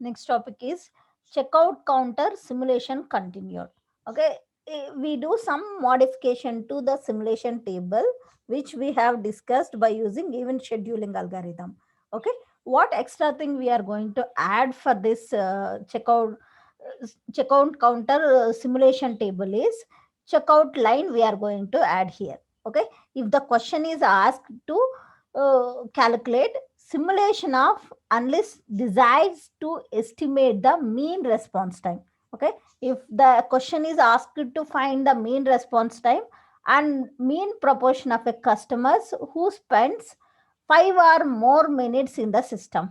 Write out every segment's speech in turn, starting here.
Next topic is checkout counter simulation continued. Okay, we do some modification to the simulation table which we have discussed by using event scheduling algorithm. Okay, what extra thing we are going to add for this checkout counter simulation table is checkout line we are going to add here. Okay, if the question is asked to calculate simulation of unless decides to estimate the mean response time. Okay, if the question is asked to find the mean response time and mean proportion of a customers who spends 5 or more minutes in the system.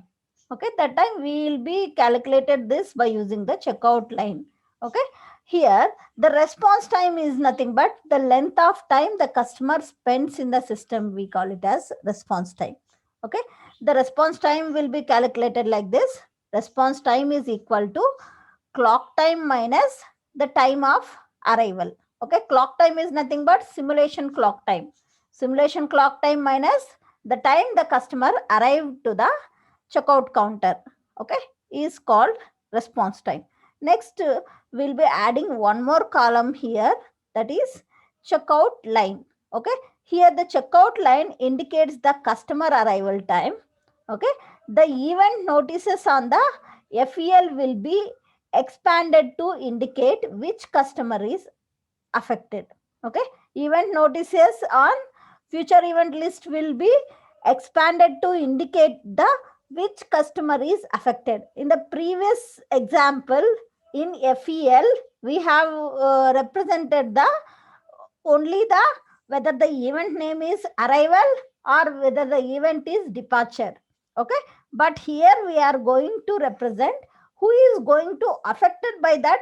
Okay, that time we will be calculated this by using the checkout line. Okay, here the response time is nothing but the length of time the customer spends in the system. We call it as response time. Okay, the response time will be calculated like this. Response time is equal to clock time minus the time of arrival. Okay, clock time is nothing but simulation clock time. Simulation clock time minus the time the customer arrived to the checkout counter. Okay, is called response time. Next, we'll be adding one more column here, that is checkout line. Okay, here the checkout line indicates the customer arrival time. Okay, the event notices on the FEL will be expanded to indicate which customer is affected. Okay, event notices on future event list will be expanded to indicate the which customer is affected. In the previous example in FEL we have represented the only the whether the event name is arrival or whether the event is departure. Okay, but here we are going to represent who is going to affected by that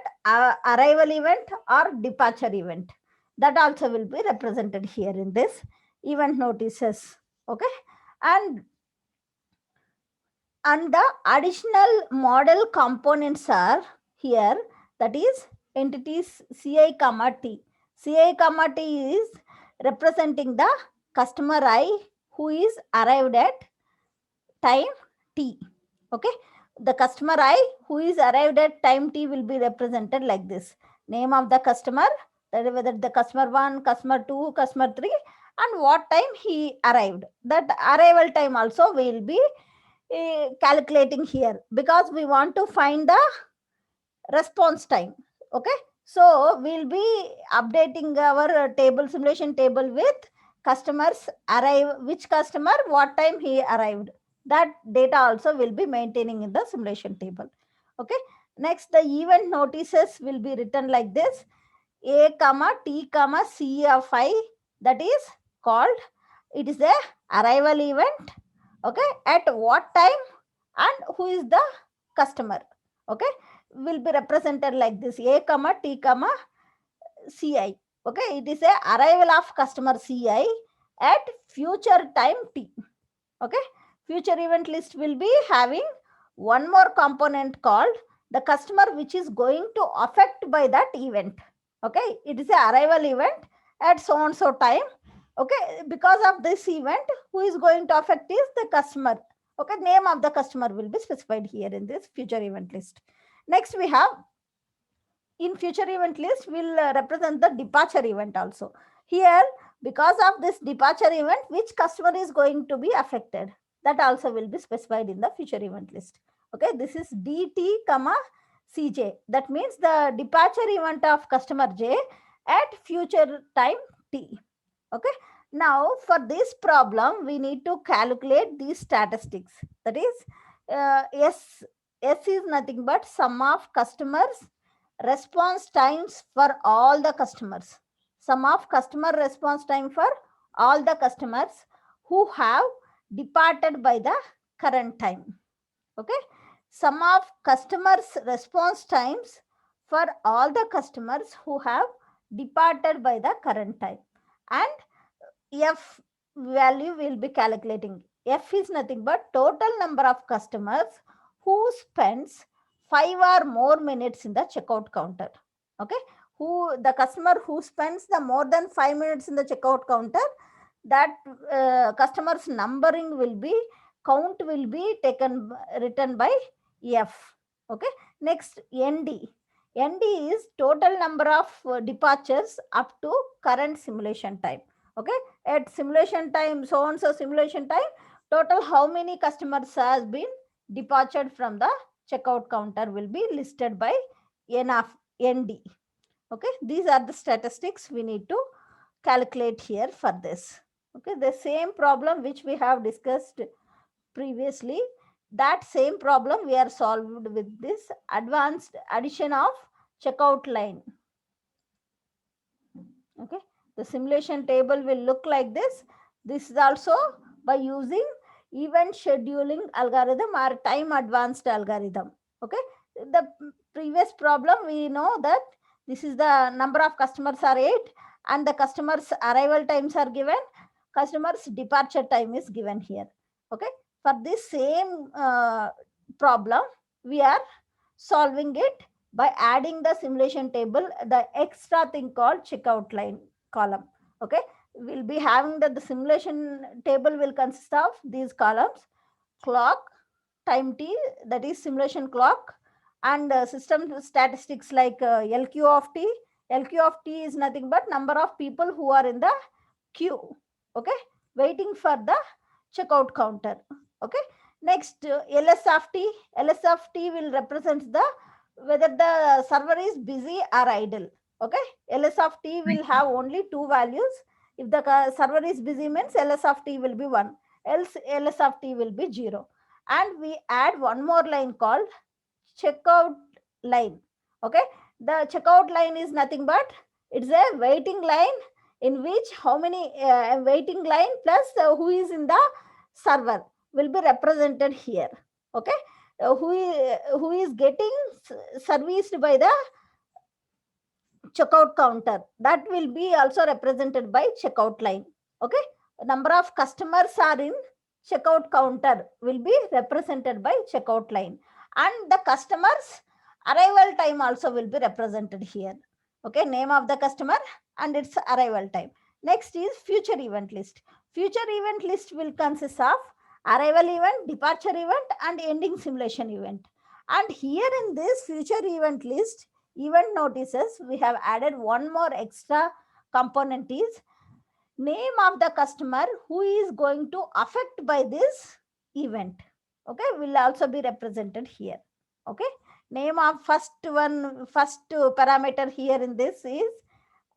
arrival event or departure event. That also will be represented here in this event notices. Okay, and the additional model components are here, that is entities ci comma t. Ci comma t is representing the customer I who is arrived at time t. Okay, the customer I who is arrived at time t will be represented like this. Name of the customer, that is whether the customer 1, customer 2, customer 3, and what time he arrived. That arrival time also will be calculating here because we want to find the response time. Okay, so we'll be updating our table simulation table with customers arrive, which customer what time he arrived. That data also will be maintaining in the simulation table. Okay, next the event notices will be written like this: a comma t comma c of I, that is called, it is a arrival event. Okay, at what time and who is the customer. Okay, will be represented like this: a comma t comma ci. Okay, it is a arrival of customer ci at future time t. Okay, future event list will be having one more component called the customer which is going to affect by that event. Okay, it is a arrival event at so and so time. Okay, because of this event who is going to affect is the customer. Okay, name of the customer will be specified here in this future event list. Next we have in future event list will represent the departure event also. Here because of this departure event which customer is going to be affected, that also will be specified in the future event list. Okay, this is dt comma cj, that means the departure event of customer j at future time t. Okay, now for this problem we need to calculate these statistics, that is s is nothing but sum of customers response times for all the customers. Sum of customer response time for all the customers who have departed by the current time. Okay, sum of customers response times for all the customers who have departed by the current time, and f value will be calculating. F is nothing but total number of customers who spends 5 or more minutes in the checkout counter. Okay, who the customer who spends the more than 5 minutes in the checkout counter, that customers numbering will be count will be taken written by f. Okay. Next, ND. ND is total number of departures up to current simulation time. Okay. At simulation time, so and so simulation time, total how many customers has been departed from the checkout counter will be listed by N of ND. Okay. These are the statistics we need to calculate here for this. Okay. The same problem which we have discussed previously, that same problem we are solved with this advanced addition of checkout line. Okay, the simulation table will look like this. This is also by using event scheduling algorithm or time advanced algorithm. Okay, the previous problem we know that this is the number of customers are 8 and the customers arrival times are given, customers departure time is given here. Okay, for this same problem we are solving it by adding the simulation table, the extra thing called checkout line column. Okay, we'll be having that the simulation table will consist of these columns: clock, time t, that is simulation clock, and system statistics like LQ of t. LQ of t is nothing but number of people who are in the queue, okay, waiting for the checkout counter. Okay, next, ls of t. Ls of t will represent the whether the server is busy or idle. Okay, ls of t will have only two values. If the server is busy means ls of t will be 1, else ls of t will be 0. And we add one more line called checkout line. Okay, the checkout line is nothing but it's a waiting line in which how many waiting line plus who is in the server will be represented here. Okay, who is getting serviced by the checkout counter, that will be also represented by checkout line. Okay, number of customers are in checkout counter will be represented by checkout line, and the customers arrival time also will be represented here. Okay, name of the customer and its arrival time. Next is future event list. Future event list will consist of arrival event, departure event, and ending simulation event. And here in this future event list, event notices, we have added one more extra component is name of the customer who is going to affect by this event. Okay, will also be represented here. Okay, name of first parameter here in this is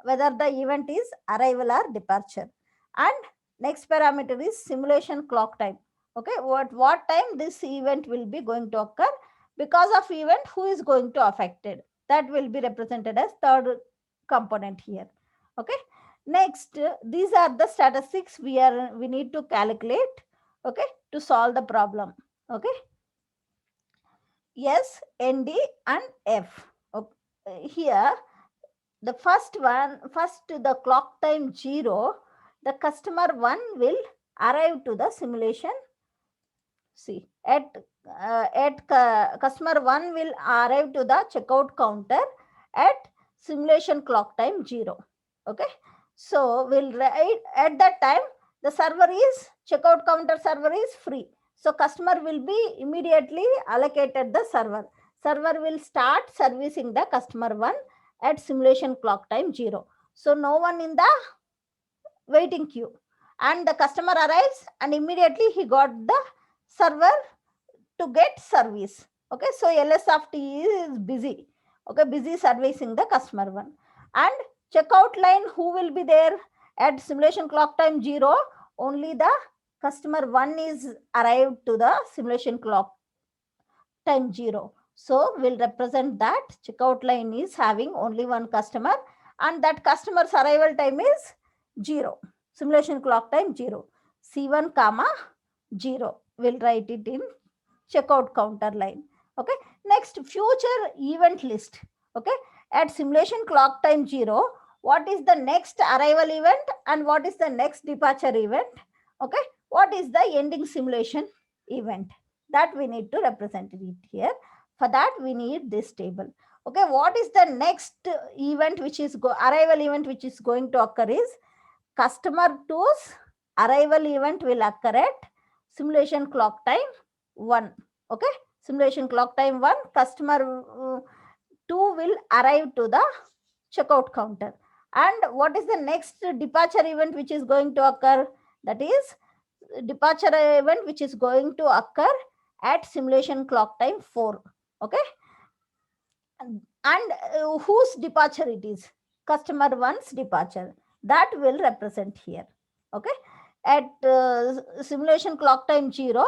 whether the event is arrival or departure, and next parameter is simulation clock time. Okay, what time this event will be going to occur, because of event who is going to affected, that will be represented as third component here. Okay, next, these are the statistics we need to calculate, okay, to solve the problem. Okay, S, ND and F. Okay. Here the first the clock time 0, the customer 1 will arrive to the simulation. See, customer 1 will arrive to the checkout counter at simulation clock time 0. Okay, so we'll write at that time the server is checkout counter server is free, so customer will be immediately allocated the server. Server will start servicing the customer 1 at simulation clock time 0. So no one in the waiting queue, and the customer arrives and immediately he got the server to get service. Okay, so ls of t is busy. Okay, busy servicing the customer 1. And checkout line, who will be there at simulation clock time 0? Only the customer 1 is arrived to the simulation clock time 0. So we'll represent that checkout line is having only one customer, and that customer's arrival time is 0. Simulation clock time 0. C1 comma 0. We'll write it in checkout counter line. Okay. Next, future event list. Okay. At simulation clock time 0, what is the next arrival event and what is the next departure event? Okay. What is the ending simulation event? That we need to represent it here. For that we need this table. Okay, what is the next event which is arrival event which is going to occur is customer 2's arrival event will occur at simulation clock time 1. Okay, simulation clock time 1, customer 2 will arrive to the checkout counter. And what is the next departure event which is going to occur? That is departure event which is going to occur at simulation clock time 4. Okay. And whose departure it is? Customer 1's departure. That will represent here. Okay. At simulation clock time 0,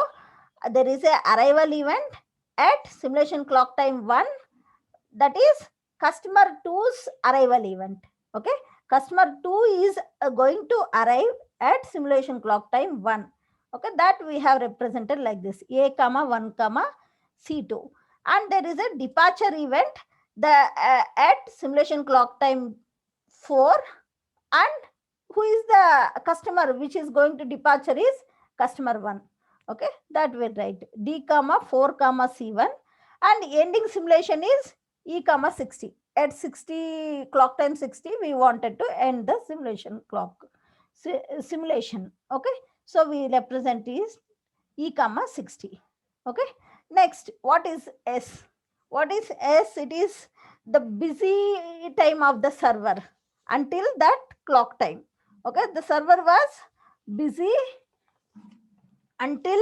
there is a arrival event. At simulation clock time 1, that is customer 2's arrival event. Okay. Customer 2 is going to arrive at simulation clock time 1. Okay. That we have represented like this: A comma 1 comma C2. And there is a departure event at simulation clock time 4. And who is the customer which is going to departure is customer 1. Okay. That will write D comma 4 comma C1. And ending simulation is E comma 60. At 60 clock time 60, we wanted to end the simulation simulation. Okay. So we represent is E comma 60. Okay. Next, what is S? What is S? It is the busy time of the server until that clock time. Okay. The server was busy until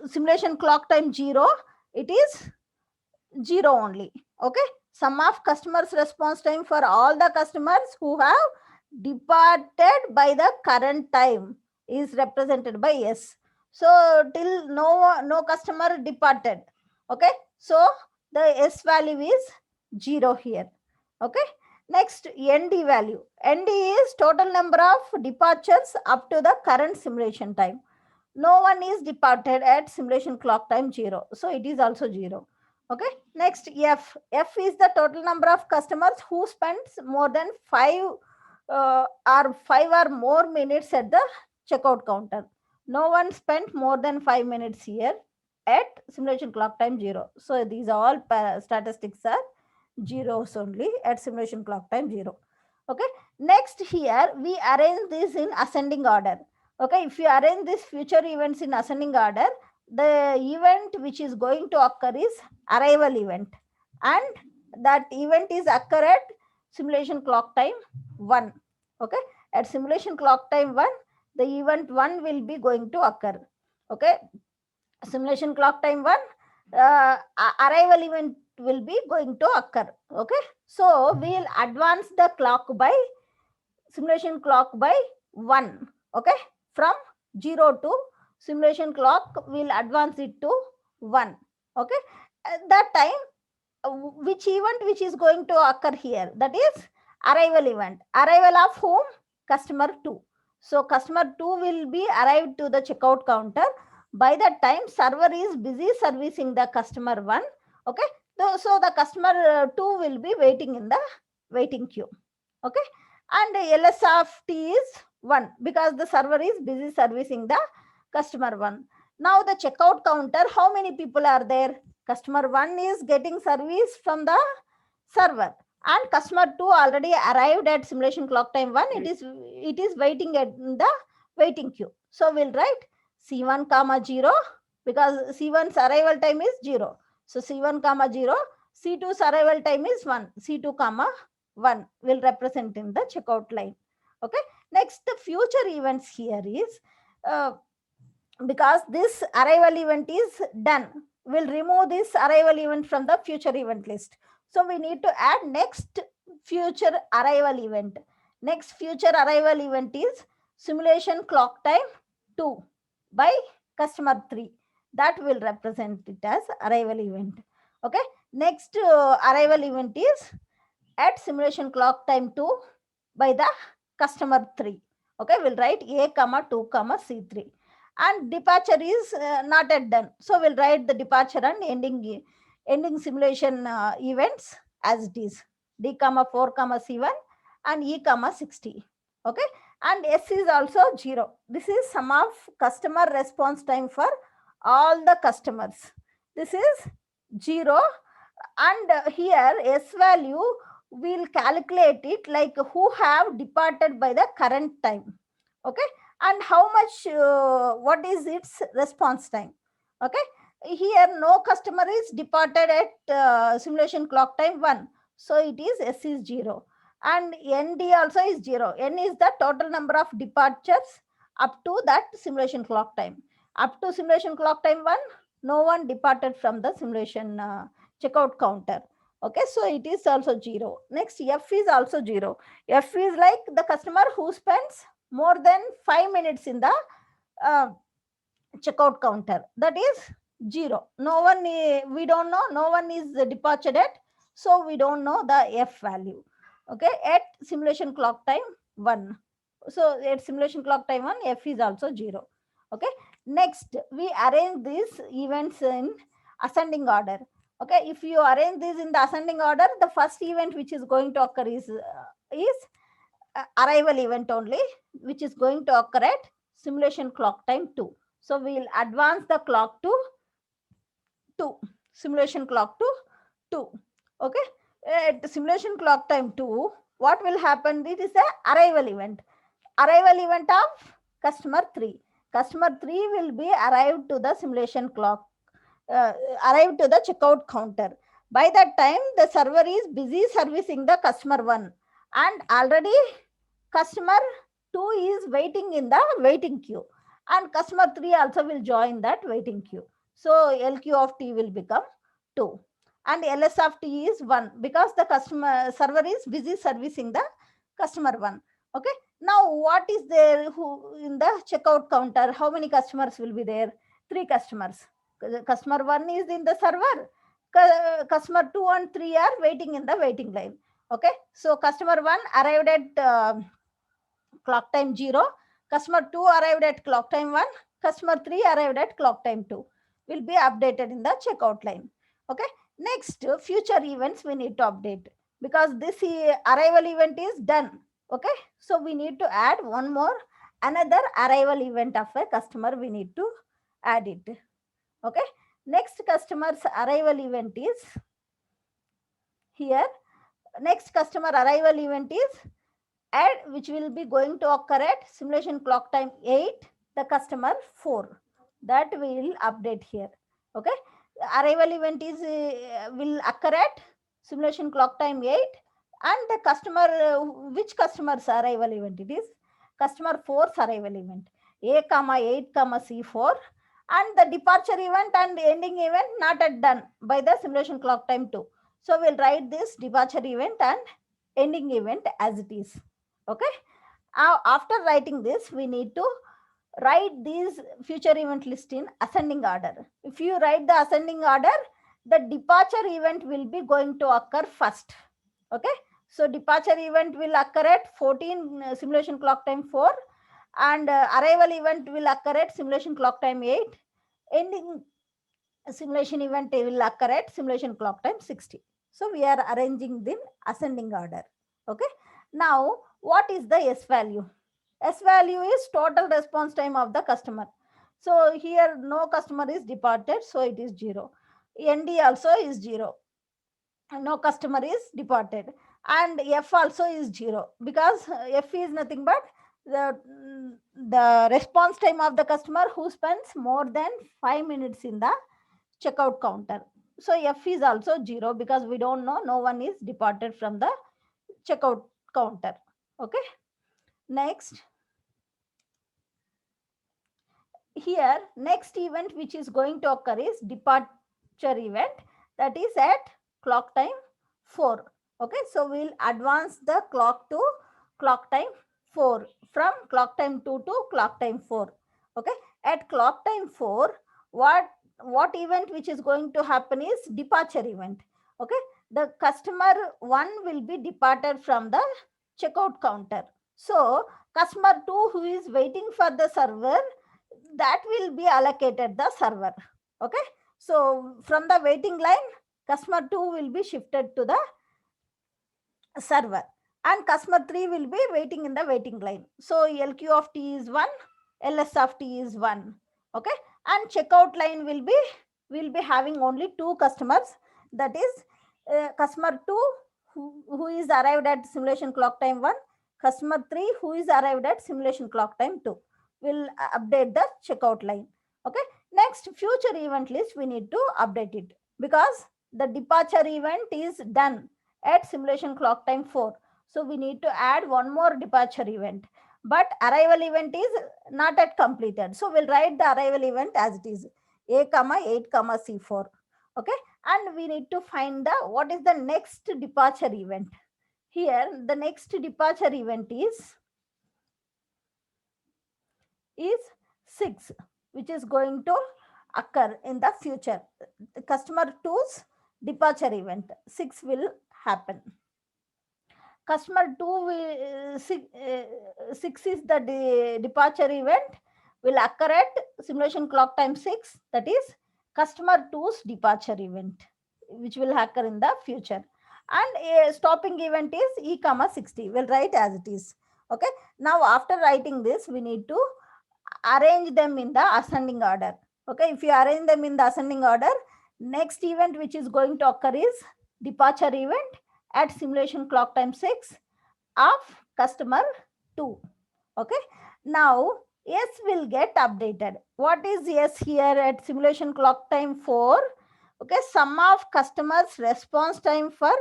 simulation clock time 0. It is 0 only. Okay. Sum of customers response time for all the customers who have departed by the current time is represented by S. So till no customer departed. Okay. So the S value is 0 here. Okay. Next, ND value. ND is total number of departures up to the current simulation time. No one is departed at simulation clock time 0. So it is also 0. Okay. Next, F. F is the total number of customers who spends more than 5 or more minutes at the checkout counter. No one spent more than 5 minutes here at simulation clock time 0. So these all statistics are zeros only at simulation clock time 0. Okay. Next, here we arrange this in ascending order. Okay. If you arrange these future events in ascending order, the event which is going to occur is arrival event, and that event is occur at simulation clock time 1. Okay. At simulation clock time 1, the event 1 will be going to occur. Okay. Simulation clock time 1, arrival event will be going to occur. Okay. So we'll advance the clock by simulation clock by 1. Okay. From 0 to simulation clock, we'll advance it to 1. Okay. At that time, which event which is going to occur here? That is arrival event. Arrival of whom? Customer 2. So customer 2 will be arrived to the checkout counter. By that time, server is busy servicing the customer 1. Okay. So the customer 2 will be waiting in the waiting queue. Okay. And LS of T is 1 because the server is busy servicing the customer 1. Now the checkout counter, how many people are there? Customer 1 is getting service from the server, and customer 2 already arrived at simulation clock time 1. It is waiting at the waiting queue. So we'll write C1 comma 0 because C1's arrival time is 0. So C1 comma 0, C2's arrival time is 1, C2 comma 1 will represent in the checkout line. Okay. Next, the future events here is because this arrival event is done, we'll remove this arrival event from the future event list. So we need to add next future arrival event. Next future arrival event is simulation clock time 2 by customer 3. That will represent it as arrival event. Okay. Next arrival event is at simulation clock time 2 by the customer 3. Okay. We'll write A comma 2 comma C3. And departure is not yet done. So we'll write the departure and ending simulation events as it is: D comma 4 comma C1 and E comma 60. Okay. And S is also 0. This is sum of customer response time for all the customers. This is 0. And here S value, we'll calculate it like who have departed by the current time. Okay. And how much, what is its response time. Okay. Here no customer is departed at simulation clock time 1. So it is S is 0. And ND also is 0. N is the total number of departures up to that simulation clock time. Up to simulation clock time 1, no one departed from the simulation checkout counter. Okay, so it is also 0. Next, F is also 0. F is like the customer who spends more than 5 minutes in the checkout counter. That is 0. No one, we don't know, no one is departed at, so we don't know the F value. Okay, at simulation clock time 1. So at simulation clock time 1, F is also 0. Okay, next we arrange these events in ascending order. Okay, if you arrange this in the ascending order, the first event which is going to occur is arrival event only, which is going to occur at simulation clock time 2. So we will advance the clock to 2, simulation clock to 2. Okay, at simulation clock time 2, what will happen? It is the arrival event. Arrival event of customer 3. Customer 3 will be arrived to the simulation clock, arrived to the checkout counter. By that time, the server is busy servicing the customer 1, and already customer 2 is waiting in the waiting queue, and customer 3 also will join that waiting queue. So LQ of T will become 2 and LS of T is 1 because the customer server is busy servicing the customer 1. Okay, now what is there who in the checkout counter? How many customers will be there? 3 customers. Customer 1 is in the server, customer 2 and 3 are waiting in the waiting line. Okay, so customer 1 arrived at clock time 0, customer 2 arrived at clock time 1, customer 3 arrived at clock time 2, will be updated in the checkout line. Okay, next future events we need to update because this arrival event is done. Okay, so we need to add one more, another arrival event of a customer, we need to add it. Okay, next customer's arrival event is here. Next customer arrival event is add, which will be going to occur at simulation clock time 8, the customer 4, that we will update here. Okay, arrival event is will occur at simulation clock time 8, and the customer which customer's arrival event? It is customer 4's arrival event, A comma 8 comma C4, and the departure event and ending event not yet done by the simulation clock time 2. So we'll write this departure event and ending event as it is. Okay, after writing this, we need to write these future event list in ascending order. If you write the ascending order, the departure event will be going to occur first. Okay, so departure event will occur at 14 simulation clock time 4, and arrival event will occur at simulation clock time 8, ending simulation event will occur at simulation clock time 60. So we are arranging in ascending order. Okay, now what is the S value? S value is total response time of the customer. So here no customer is departed, so it is 0. ND also is 0. No customer is departed. And F also is 0 because F is nothing but the response time of the customer who spends more than 5 minutes in the checkout counter. So F is also 0 because we don't know, no one is departed from the checkout counter. Okay, next, here next event which is going to occur is departure event, that is at clock time 4. Okay, so we'll advance the clock to clock time 4 from clock time 2 to clock time 4. Okay, at clock time 4, what event which is going to happen is departure event. Okay, the customer 1 will be departed from the checkout counter. So customer 2 who is waiting for the server, that will be allocated the server. Okay, so from the waiting line, customer 2 will be shifted to the server, and customer 3 will be waiting in the waiting line. So LQ of T is 1, LS of T is 1. Okay, and checkout line will be having only 2 customers, that is customer 2 who is arrived at simulation clock time 1, customer 3 who is arrived at simulation clock time 2 will update the checkout line. Okay, Next, future event list, we need to update it because the departure event is done at simulation clock time 4. So we need to add one more departure event, but arrival event is not yet completed. So we'll write the arrival event as it is, A comma 8 comma C4. Okay, and we need to find the what is the next departure event. Here the next departure event is 6, which is going to occur in the future. The customer 2's departure event 6 will happen. Customer 2 will 6 is the departure event will occur at simulation clock time 6, that is customer 2's departure event, which will occur in the future. And a stopping event is E comma 60. We'll write as it is. Okay, now after writing this, we need to arrange them in the ascending order. Okay, if you arrange them in the ascending order, next event which is going to occur is departure event at simulation clock time 6 of customer 2. Okay, now S will get updated. What is S here at simulation clock time 4? Okay, sum of customers response time for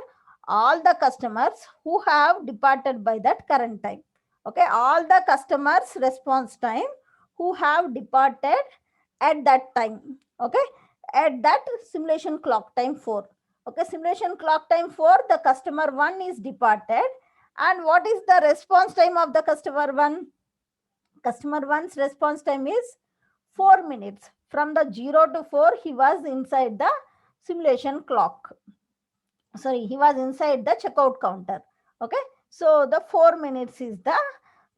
all the customers who have departed by that current time. Okay, all the customers response time who have departed at that time. Okay, at that simulation clock time 4. Okay, simulation clock time 4, the customer 1 is departed. And what is the response time of the customer 1? Customer 1's response time is 4 minutes. From the 0 to 4, he was inside the simulation clock. Sorry, he was inside the checkout counter. Okay, so the 4 minutes is the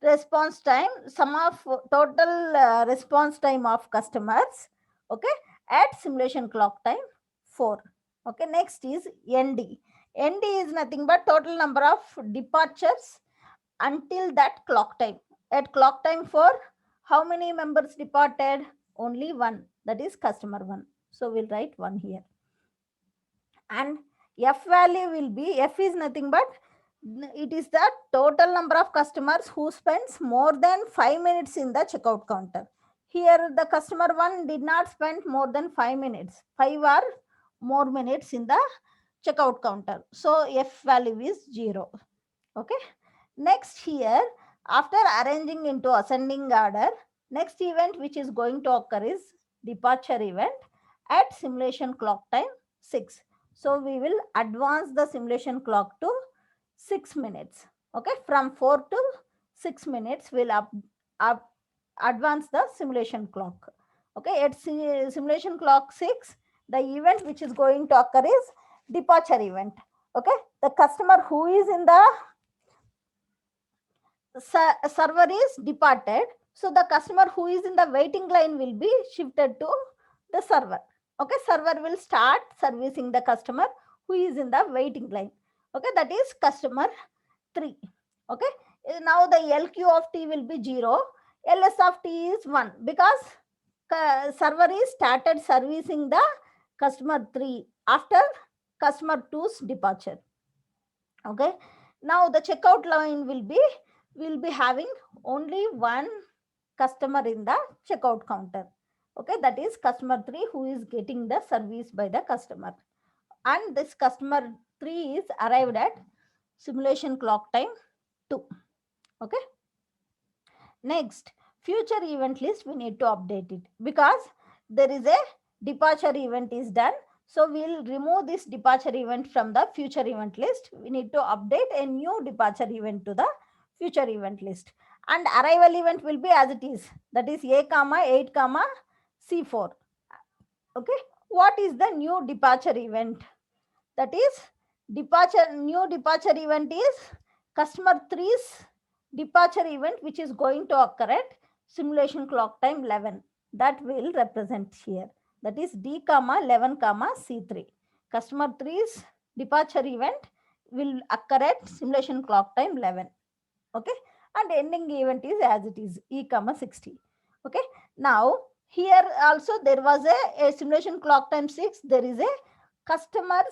response time, sum of total response time of customers. Okay, at simulation clock time 4. Okay, next is ND. ND is nothing but total number of departures until that clock time. At clock time 4, how many members departed? Only one, that is customer 1. So we'll write 1 here. And F value will be, F is nothing but it is the total number of customers who spends more than 5 minutes in the checkout counter. Here the customer 1 did not spend more than 5 minutes, 5 or more minutes in the checkout counter. So F value is 0. Okay, next here, after arranging into ascending order, next event which is going to occur is departure event at simulation clock time 6. So we will advance the simulation clock to 6 minutes. Okay, from 4 to 6 minutes we'll advance the simulation clock. Okay, at simulation clock 6, the event which is going to occur is departure event. Okay, the customer who is in the server is departed, so the customer who is in the waiting line will be shifted to the server. Okay, server will start servicing the customer who is in the waiting line. Okay, that is customer 3. Okay, now the LQ of T will be 0, LS of T is 1 because server is started servicing the customer 3 after customer 2's departure. Okay, now the checkout line will be having only one customer in the checkout counter. Okay, that is customer 3 who is getting the service by the customer, and this customer 3 is arrived at simulation clock time 2. Okay, next, future event list, we need to update it because there is a departure event is done. So we'll remove this departure event from the future event list. We need to update a new departure event to the future event list. And arrival event will be as it is, that is A comma 8 comma C4. Okay, what is the new departure event? That is new departure event is customer 3's departure event, which is going to occur at simulation clock time 11. That will represent here, that is D comma 11 comma C3. Customer 3's departure event will occur at simulation clock time 11. Okay, and ending event is as it is, E comma 60. Okay, now here also there was a simulation clock time 6, there is a customer's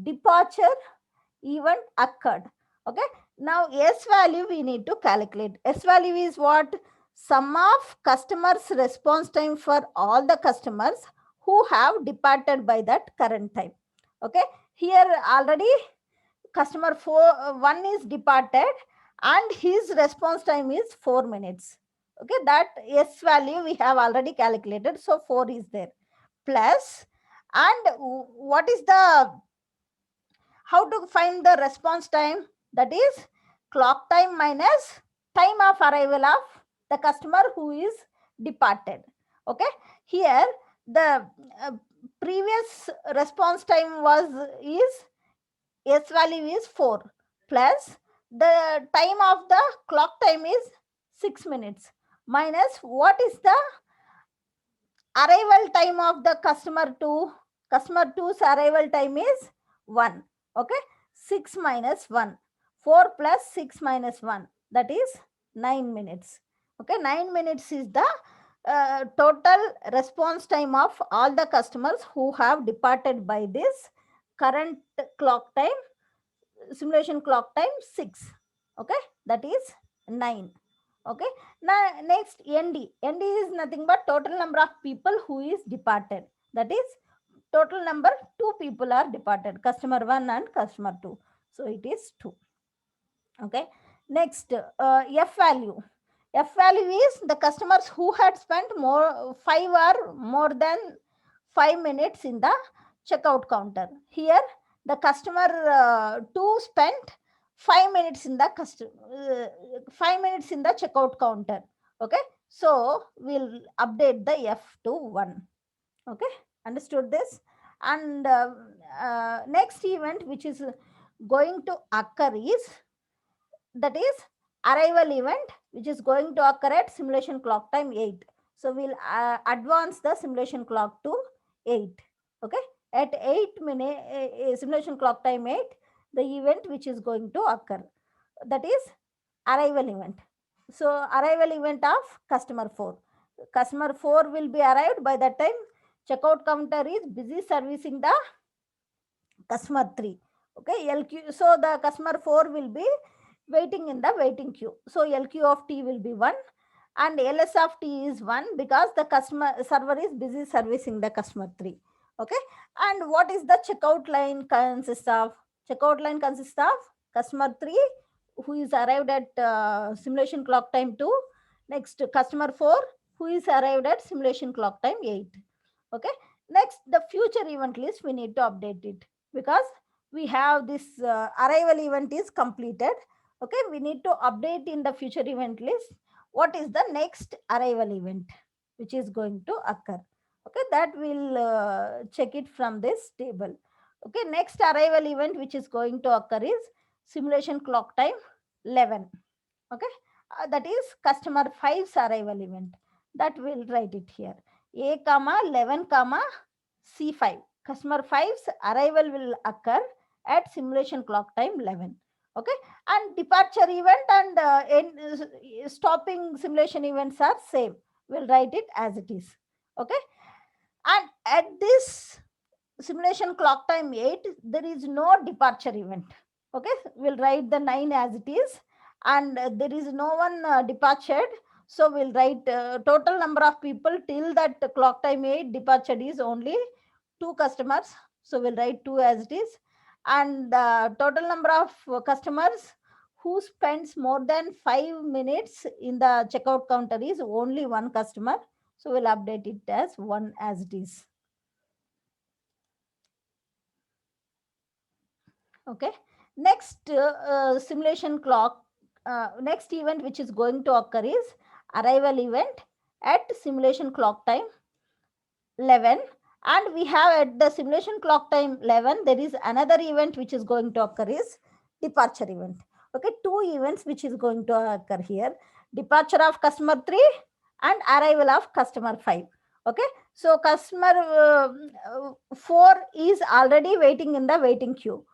departure event occurred. Okay, now S value we need to calculate. S value is what? sum of customers response time for all the customers who have departed by that current time. Okay, here already customer 1 is departed and his response time is 4 minutes. Okay, that S value we have already calculated, so 4 is there. Plus, and what is the, how to find the response time? That is clock time minus time of arrival of the customer who is departed. Okay, here the previous response time is S value is 4 plus the time of the clock time is 6 minutes minus what is the arrival time of the customer 2. Customer 2's arrival time is 1. Okay, 6 minus 1. 4 plus 6 minus 1, that is 9 minutes. Okay, 9 minutes is the total response time of all the customers who have departed by this current clock time, simulation clock time 6. Okay, that is 9. Okay, now next nd is nothing but total number of people who is departed, that is total number 2 people are departed, customer 1 and customer 2, so it is 2. Okay, next f value is the customers who had spent more 5 or more than 5 minutes in the checkout counter. Here the customer 2 spent 5 minutes in the 5 minutes in the checkout counter. Okay, so we'll update the f to 1. Okay, understood this? And next event which is going to occur is, that is arrival event, which is going to occur at simulation clock time 8. So we'll advance the simulation clock to 8. Okay, at 8 minute simulation clock time 8, the event which is going to occur, that is arrival event. So arrival event of customer 4. Customer 4 will be arrived by that time. Checkout counter is busy servicing the customer 3. Okay, LQ. So the customer 4 will be waiting in the waiting queue. So LQ of T will be 1 and LS of T is 1 because the customer server is busy servicing the customer 3. Okay, and what is the checkout line consists of? Checkout line consists of customer 3 who is arrived at simulation clock time 2. Next, customer 4 who is arrived at simulation clock time 8. Okay, next the future event list we need to update it because we have this arrival event is completed. Okay, we need to update in the future event list what is the next arrival event which is going to occur. Okay, that will check it from this table. Okay, next arrival event which is going to occur is simulation clock time 11. Okay, that is customer 5's arrival event, that will write it here. A comma 11 comma C5. Customer 5's arrival will occur at simulation clock time 11. Okay, and departure event and stopping simulation events are same. We'll write it as it is. Okay, and at this simulation clock time 8, there is no departure event. Okay, we'll write the 9 as it is, and there is no one departed. So we'll write total number of people till that clock time 8 departure is only 2 customers. So we'll write 2 as it is, and total number of customers who spends more than 5 minutes in the checkout counter is only 1 customer. So we'll update it as 1 as it is. Okay, next simulation clock, next event which is going to occur is arrival event at simulation clock time 11. And we have at the simulation clock time 11, there is another event which is going to occur is departure event. Okay, 2 events which is going to occur here: departure of customer 3 and arrival of customer 5. Okay, so customer 4 is already waiting in the waiting queue.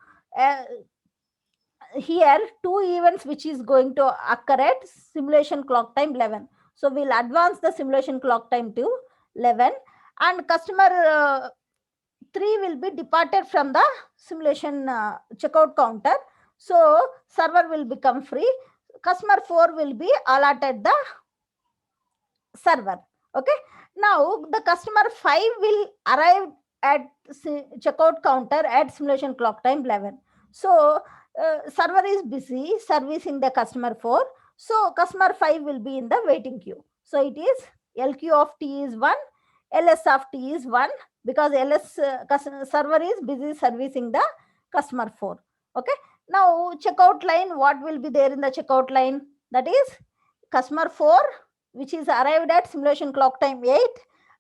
Here 2 events which is going to occur at simulation clock time 11. So we'll advance the simulation clock time to 11, and customer 3 will be departed from the simulation checkout counter. So server will become free. Customer 4 will be allotted the server. Okay, now the customer 5 will arrive at checkout counter at simulation clock time 11. So server is busy servicing the customer 4, so customer 5 will be in the waiting queue. So it is LQ of t is 1, ls of t is 1, because ls server is busy servicing the customer 4. Okay, now checkout line, what will be there in the checkout line? That is customer 4 which is arrived at simulation clock time 8,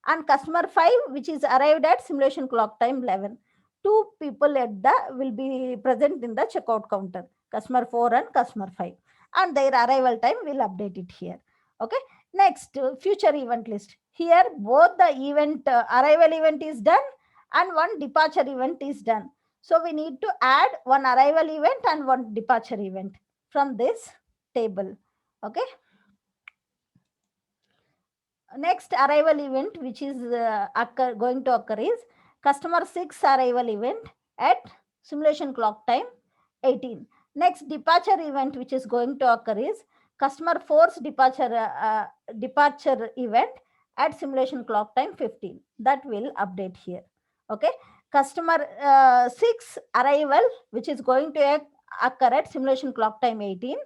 and customer 5 which is arrived at simulation clock time 11. Two people at the will be present in the checkout counter, customer 4 and customer 5, and their arrival time will update it here. Okay, next future event list. Here both the event arrival event is done and one departure event is done. So we need to add one arrival event and one departure event from this table. Okay, next arrival event which is going to occur is customer 6 arrival event at simulation clock time 18. Next departure event which is going to occur is customer 4's departure event at simulation clock time 15. That will update here. Okay, customer 6 arrival which is going to occur at simulation clock time 18,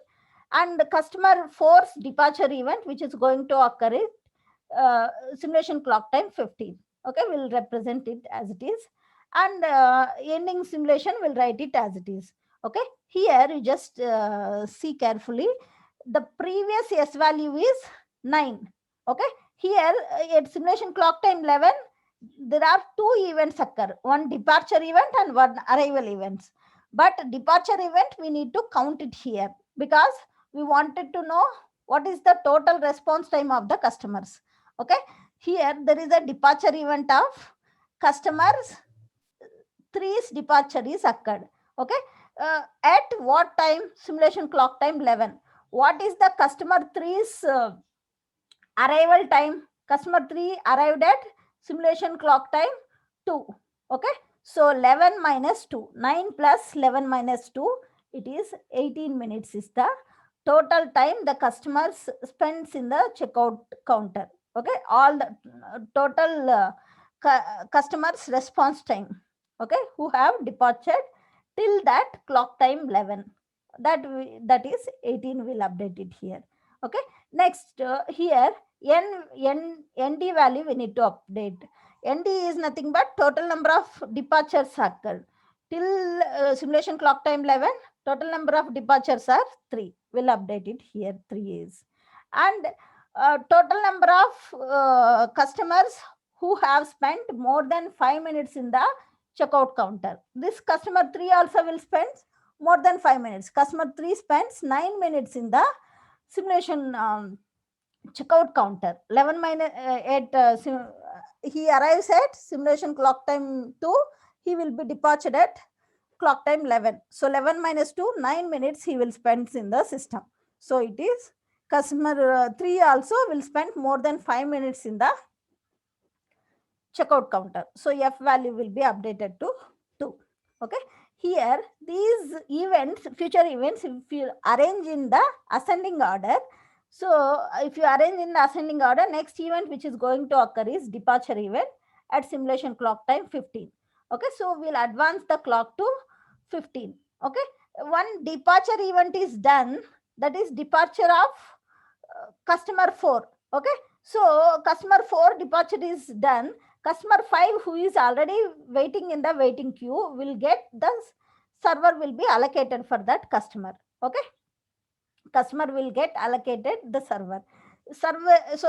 and customer 4's departure event which is going to occur is simulation clock time 15. Okay, we'll represent it as it is, and ending simulation will write it as it is. Okay, here you just see carefully, the previous s value is 9. Okay, here at simulation clock time 11 there are two events occur, one departure event and one arrival events, but departure event we need to count it here because we wanted to know what is the total response time of the customers. Okay, here there is a departure event of customers 3's departure is occurred. Okay, at what time? Simulation clock time 11. What is the customer 3's arrival time? Customer 3 arrived at simulation clock time 2. Okay, so 11 minus 2, 9 plus 11 minus 2, it is 18 minutes is the total time the customers spends in the checkout counter. Okay, all the total customers response time, okay, who have departed till that clock time 11, that is 18, will update it here. Okay, next here nd value we need to update. Nd is nothing but total number of departures occurred till simulation clock time 11. Total number of departures are 3. We'll update it here, 3 is. And total number of customers who have spent more than 5 minutes in the checkout counter. This customer 3 also will spend more than 5 minutes. Customer 3 spends 9 minutes in the simulation checkout counter. 11 minus he arrives at simulation clock time 2. He will be departed at clock time 11. So 11 minus 2, 9 minutes he will spend in the system. So it is customer 3 also will spend more than 5 minutes in the checkout counter. So F value will be updated to 2. Okay, here these events, future events, if you arrange in the ascending order, so if you arrange in the ascending order, next event which is going to occur is departure event at simulation clock time 15. Okay, so we'll advance the clock to 15. Okay, one departure event is done, that is departure of customer 4. Okay, so customer 4 departure is done. Customer 5 who is already waiting in the waiting queue will get the server will be allocated for that customer. Okay, customer will get allocated the server. So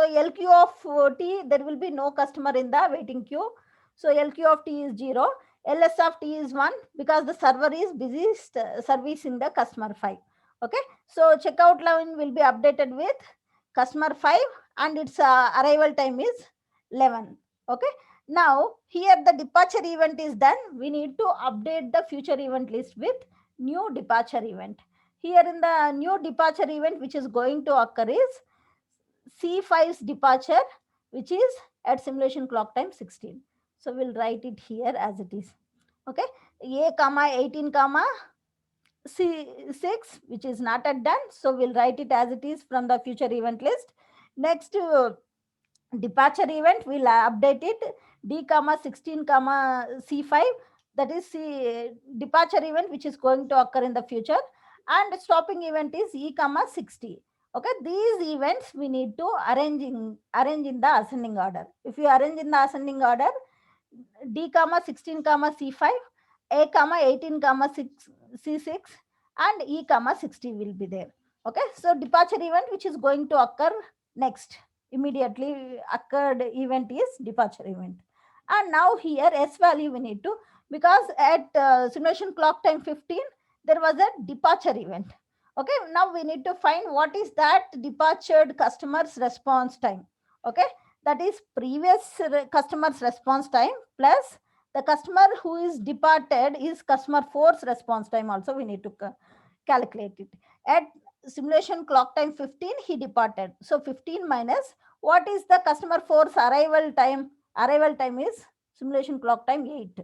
LQ of t, there will be no customer in the waiting queue, so LQ of t is 0. LS of t is 1 because the server is busy servicing the customer 5. Okay, so checkout line will be updated with customer 5 and its arrival time is 11. Okay, now here the departure event is done. We need to update the future event list with new departure event. Here in the new departure event which is going to occur is C5's departure, which is at simulation clock time 16. So we'll write it here as it is. Okay, A comma 18 comma C6, which is not at done. So we'll write it as it is from the future event list. Next departure event, we'll update it D comma 16 comma C5, that is departure event which is going to occur in the future, and stopping event is E comma 60. Okay, these events we need to arrange in the ascending order. If you arrange in the ascending order, D comma 16 comma C5, A comma 18 comma C6, and E comma 60 will be there. Okay, so departure event which is going to occur next, immediately occurred event is departure event. And now here S value we need to, because at simulation clock time 15 there was a departure event. Okay, now we need to find what is that departed customer's response time. Okay, that is previous customer's response time plus the customer who is departed is customer 4's response time also we need to calculate it. At simulation clock time 15 he departed, so 15 minus what is the customer 4's arrival time. Arrival time is simulation clock time 8.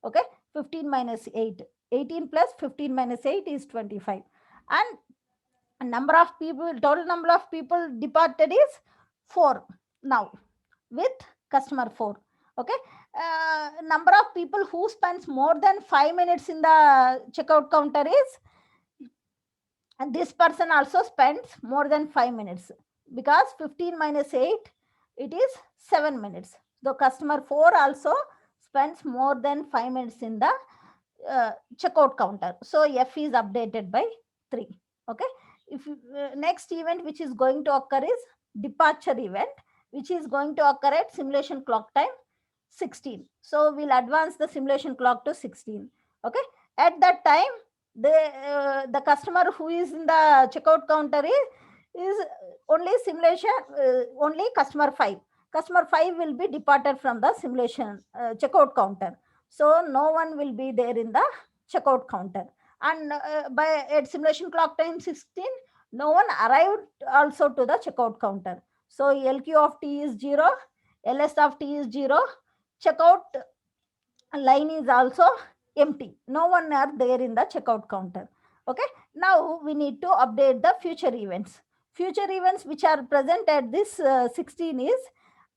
Okay, 15 minus 8, 18 plus 15 minus 8 is 25, and number of people, total number of people departed is 4 now with customer 4. Okay, number of people who spends more than 5 minutes in the checkout counter is, and this person also spends more than 5 minutes, because 15 minus 8 it is 7 minutes. So customer 4 also spends more than 5 minutes in the checkout counter, so F is updated by 3. Okay, if next event which is going to occur is departure event, which is going to occur at simulation clock time 16. So we'll advance the simulation clock to 16. Okay, at that time the customer who is in the checkout counter is only simulation only customer 5. Customer 5 will be departed from the simulation checkout counter, so no one will be there in the checkout counter. And by at simulation clock time 16 no one arrived also to the checkout counter, so LQ of T is 0, LS of T is 0, checkout line is also empty, no one are there in the checkout counter. Okay, now we need to update the future events. Future events which are present at this 16 is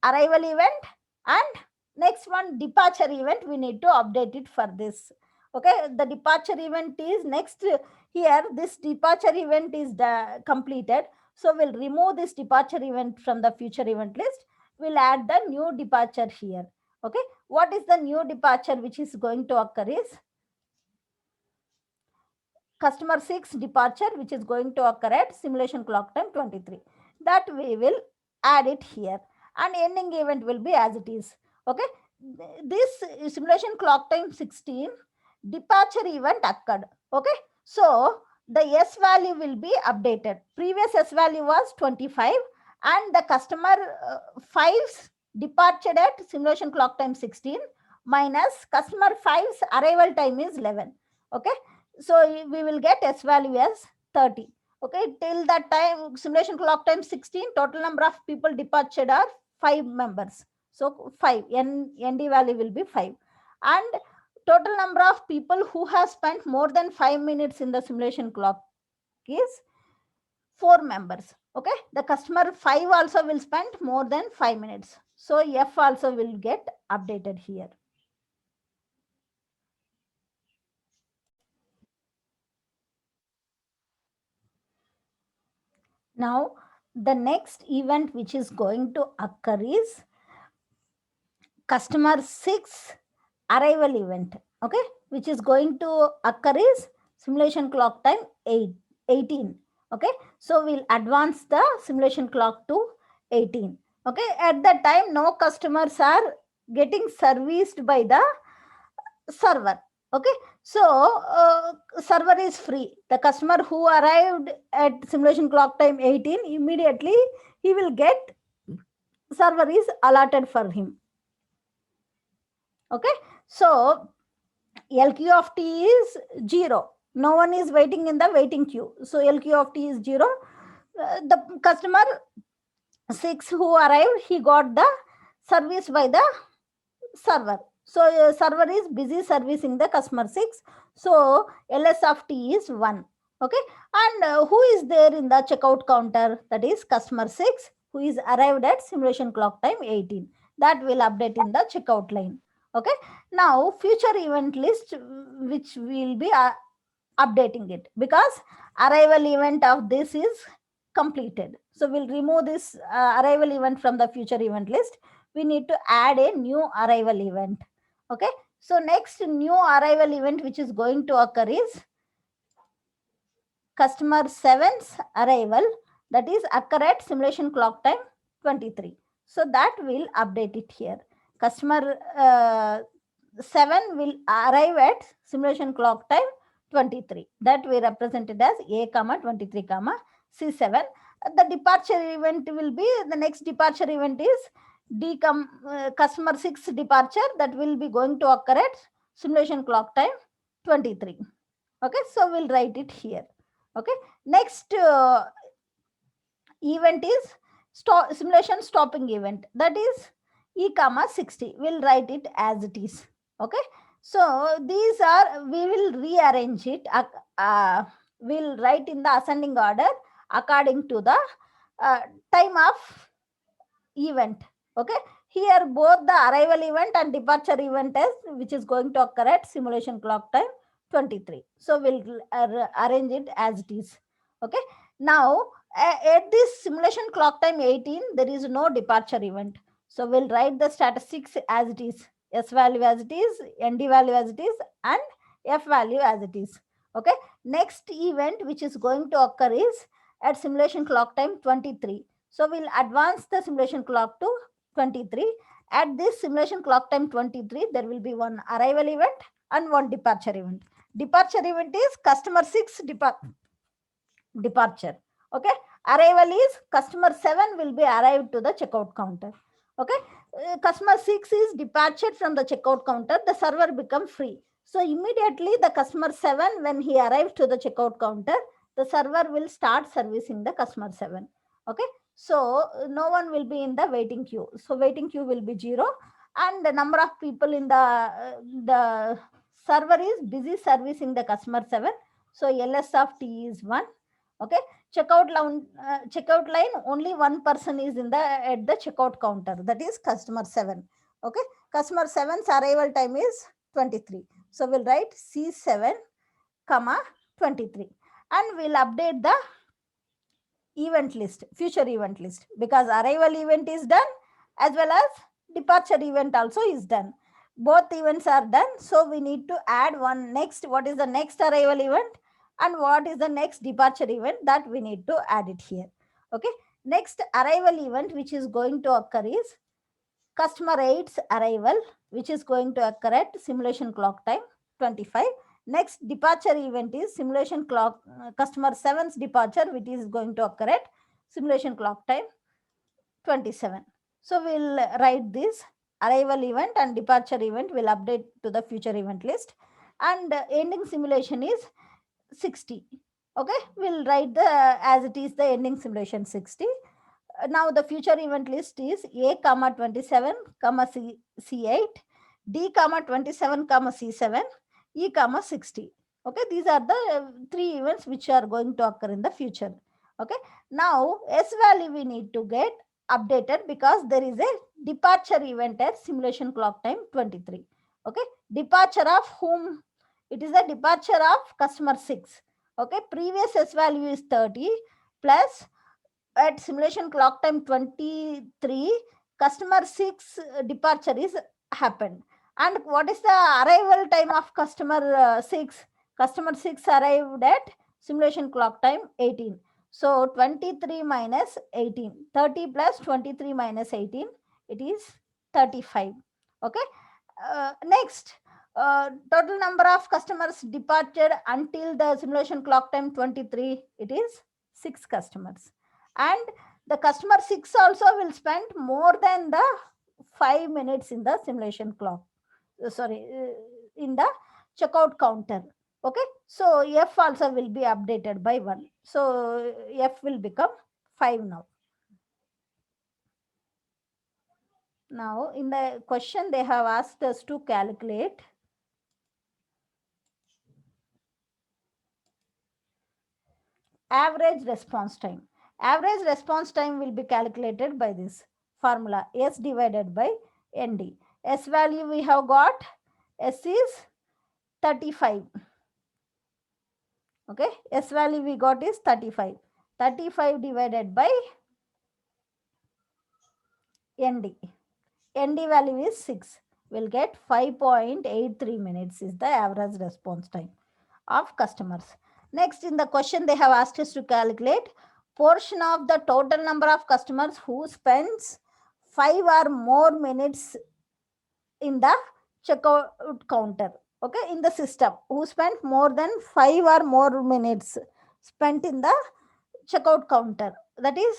arrival event, and next one departure event, we need to update it for this. Okay, the departure event is next here, this departure event is completed, so we'll remove this departure event from the future event list, we'll add the new departure here. Okay, what is the new departure which is going to occur is customer 6 departure, which is going to occur at simulation clock time 23. That we will add it here, and ending event will be as it is. Okay, this simulation clock time 16 departure event occurred. Okay, so the S value will be updated. Previous S value was 25, and the customer 5's departed at simulation clock time 16 minus customer 5's arrival time is 11. Okay, so we will get S value as 30. Okay, till that time simulation clock time 16, total number of people departed are 5 members, so 5, ND value will be 5, and total number of people who have spent more than 5 minutes in the simulation clock is 4 members. Okay, the customer 5 also will spend more than 5 minutes, so F also will get updated here. Now the next event which is going to occur is customer 6 arrival event. Okay, which is going to occur is simulation clock time 18. Okay, so we'll advance the simulation clock to 18. Okay, at that time no customers are getting serviced by the server. Okay, so server is free. The customer who arrived at simulation clock time 18, immediately he will get server is allotted for him. Okay, so LQ of T is 0. No one is waiting in the waiting queue, so LQ of T is 0. The customer 6 who arrived, he got the service by the server. So server is busy servicing the customer 6. So LS of T is 1. Okay, and who is there in the checkout counter? That is customer 6. who is arrived at simulation clock time 18. That will update in the checkout line. Okay. Now future event list, which will be updating it, because arrival event of this is completed. So we'll remove this arrival event from the future event list. We need to add a new arrival event. Okay. So next new arrival event which is going to occur is customer 7's arrival, that is occur at simulation clock time 23. So that will update it here. Customer 7 will arrive at simulation clock time 23. That we represented as A comma 23 comma C7. The departure event will be, the next departure event is customer 6 departure, that will be going to occur at simulation clock time 23. Okay, so we'll write it here. Okay, next event is simulation stopping event, that is E comma 60. We'll write it as it is. Okay, so these are, we will rearrange it. We'll write in the ascending order according to the time of event. Okay, here both the arrival event and departure event is which is going to occur at simulation clock time 23. So we'll arrange it as it is. Okay, now at this simulation clock time 18 there is no departure event, so we'll write the statistics as it is, S value as it is, ND value as it is, and F value as it is. Okay, next event which is going to occur is at simulation clock time 23. So we'll advance the simulation clock to 23. At this simulation clock time 23, there will be one arrival event and one departure event. Departure event is customer 6 departure. Okay, arrival is customer 7 will be arrived to the checkout counter. Okay, customer 6 is departed from the checkout counter, the server becomes free. So immediately the customer 7, when he arrives to the checkout counter, the server will start servicing the customer 7. Okay, so no one will be in the waiting queue. So waiting queue will be 0, and the number of people in the server is busy servicing the customer 7. So LS of T is 1. Okay, checkout line, only one person is in the at the checkout counter, that is customer 7. Okay, customer 7's arrival time is 23. So we'll write C7 comma 23, and we'll update the event list, future event list, because arrival event is done as well as departure event also is done. Both events are done, so we need to add one next, what is the next arrival event and what is the next departure event, that we need to add it here. Okay, next arrival event which is going to occur is customer 8's arrival, which is going to occur at simulation clock time 25. Next departure event is simulation clock customer 7's departure, which is going to occur at simulation clock time 27. So we'll write this arrival event and departure event will update to the future event list, and ending simulation is 60. Okay, we'll write the as it is the ending simulation 60. Now the future event list is A comma 27 comma C8, D comma 27 comma C7, E comma 60. Okay, these are the 3 events which are going to occur in the future. Okay, now S value we need to get updated because there is a departure event at simulation clock time 23. Okay, departure of whom? It is a departure of customer 6. Okay, previous S value is 30 plus at simulation clock time 23, customer 6 departure is happened. And what is the arrival time of customer 6? Customer 6 arrived at simulation clock time 18. So 23 minus 18, 30 plus 23 minus 18, it is 35. Okay, next, total number of customers departed until the simulation clock time 23, it is 6 customers. And the customer 6 also will spend more than the 5 minutes in the simulation clock, in the checkout counter. Okay, so F also will be updated by 1. So F will become 5 now. Now in the question they have asked us to calculate average response time. Average response time will be calculated by this formula, S divided by ND. S value we have got, S is 35. Okay, S value we got is 35. 35 divided by ND. ND value is 6. We'll get 5.83 minutes is the average response time of customers. Next, in the question they have asked us to calculate portion of the total number of customers who spends 5 or more minutes in the checkout counter. Okay, in the system, who spent more than 5 or more minutes spent in the checkout counter, that is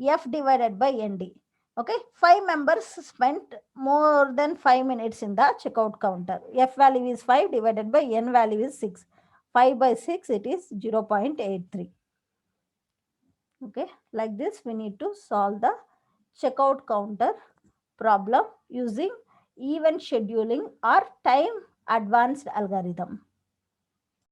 F divided by ND. Okay, 5 members spent more than 5 minutes in the checkout counter. F value is 5 divided by N value is 6. 5 by 6, it is 0.83. Okay, like this we need to solve the checkout counter problem using event scheduling or time advanced algorithm.